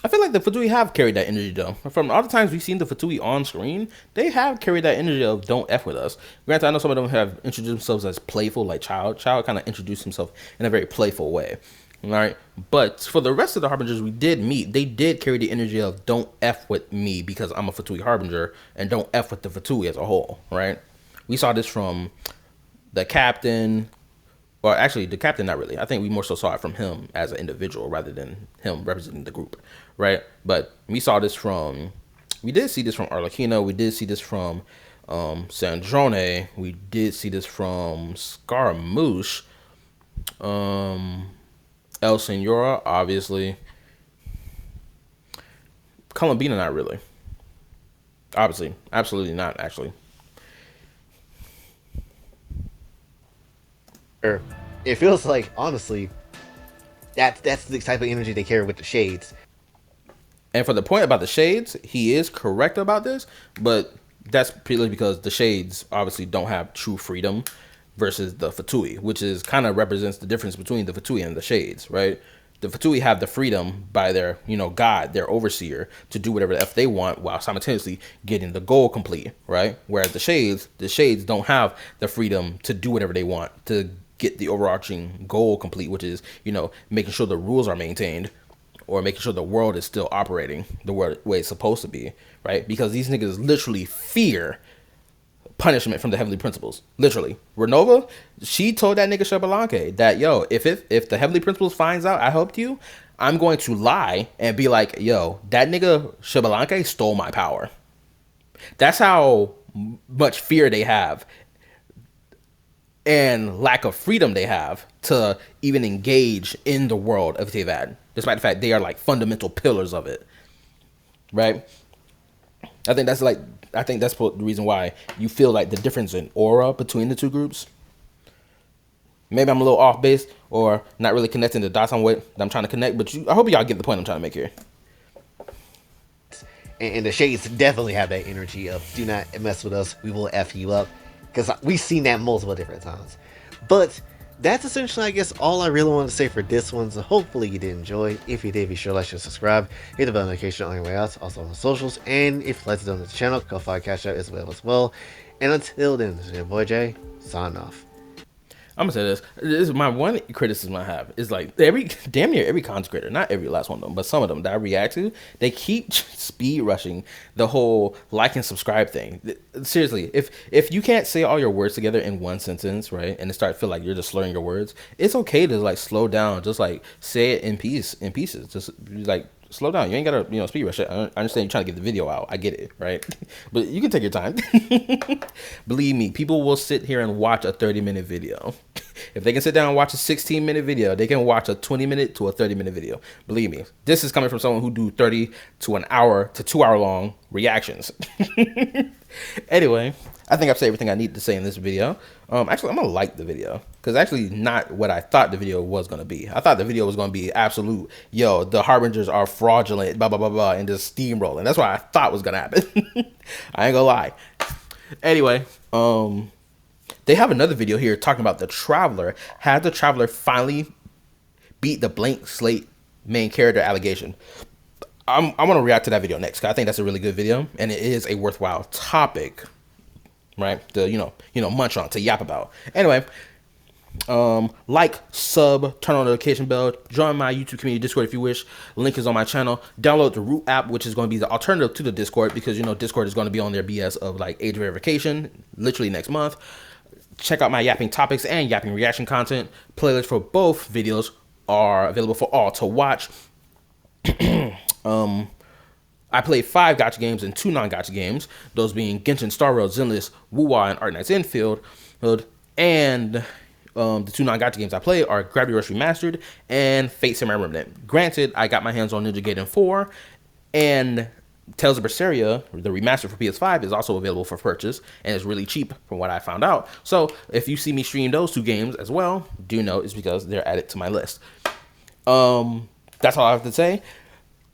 I feel like the Fatui have carried that energy though. From all the times we've seen the Fatui on screen, they have carried that energy of don't F with us. Granted, I know some of them have introduced themselves as playful, like Child. Child kind of introduced himself in a very playful way. Alright? But for the rest of the Harbingers we did meet, they did carry the energy of don't F with me because I'm a Fatui Harbinger, and don't F with the Fatui as a whole, right? We saw this from the captain. Well, actually, the captain, not really. I think we more so saw it from him as an individual rather than him representing the group, right? But we did see this from Arlecchino. We did see this from Sandrone. We did see this from Scaramouche. El Senora, obviously. Columbina, not really. Obviously. Absolutely not, actually. It feels like, honestly, that's the type of energy they carry with the shades. And for the point about the shades, he is correct about this, but that's purely because the shades obviously don't have true freedom versus the Fatui, which is kind of represents the difference between the Fatui and the shades, right? The Fatui have the freedom by their, God, their overseer, to do whatever the F they want while simultaneously getting the goal complete, right? Whereas the shades don't have the freedom to do whatever they want to get the overarching goal complete, which is, making sure the rules are maintained or making sure the world is still operating the way it's supposed to be, right? Because these niggas literally fear punishment from the heavenly principles. Literally. Renova, she told that nigga Shabalanke that, yo, if the heavenly principles finds out I helped you, I'm going to lie and be like, yo, that nigga Shabalanke stole my power. That's how much fear they have and lack of freedom they have to even engage in the world of Tevad, despite the fact they are like fundamental pillars of it, right? I think that's the reason why you feel like the difference in aura between the two groups. Maybe I'm a little off base or not really connecting the dots on what I'm trying to connect, but I hope y'all get the point I'm trying to make here. And the shades definitely have that energy of do not mess with us, we will F you up. Because we've seen that multiple different times. But that's essentially, I guess, all I really want to say for this one. So hopefully you did enjoy. If you did, be sure to like and subscribe. Hit the bell notification on your way out. Also on the socials. And if you'd like to donate to the channel, go follow Cash Out as well. And until then, this is your boy Jay. Sign off. I'm gonna say this. This is my one criticism I have is like damn near every content creator, not every last one of them, but some of them that I react to, they keep speed rushing the whole like and subscribe thing. Seriously, if you can't say all your words together in one sentence, right, and it start to feel like you're just slurring your words, it's okay to like slow down, just like say it in pieces, just like slow down. You ain't gotta, speed rush it. I understand you're trying to get the video out. I get it, right? But you can take your time. Believe me, people will sit here and watch a 30-minute video. If they can sit down and watch a 16-minute video, they can watch a 20-minute to a 30-minute video. Believe me, this is coming from someone who do 30 to an hour to 2 hour long reactions. Anyway, I think I've said everything I need to say in this video. Actually, I'm gonna like the video because actually not what I thought the video was gonna be. I thought the video was gonna be absolute, yo, the harbingers are fraudulent, blah blah blah blah, and just steamrolling. That's what I thought was gonna happen. I ain't gonna lie. Anyway, they have another video here talking about the Traveler. Had the Traveler finally beat the blank slate main character allegation? I want to react to that video next, because I think that's a really good video, and it is a worthwhile topic, right? To munch on, to yap about. Anyway, like, sub, turn on the notification bell, join my YouTube community Discord if you wish. Link is on my channel. Download the Root app, which is going to be the alternative to the Discord, because Discord is going to be on their BS of like age verification literally next month. Check out my yapping topics and yapping reaction content. Playlists for both videos are available for all to watch. I played 5 gacha games and 2 non-gacha games, those being Genshin, Star Rail, Zenless, Wuwa, and Art Knight's Infield. And the 2 non-gacha games I played are Gravity Rush Remastered and Fate Samurai Remnant. Granted, I got my hands on Ninja Gaiden 4, and Tales of Berseria, the remaster for PS5, is also available for purchase, and it's really cheap from what I found out. So if you see me stream those 2 games as well, do know it's because they're added to my list. That's all I have to say.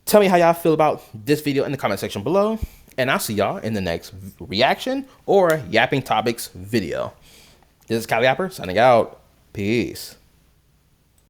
Tell me how y'all feel about this video in the comment section below, and I'll see y'all in the next reaction or yapping topics video. This is KallaTheYapper signing out. Peace.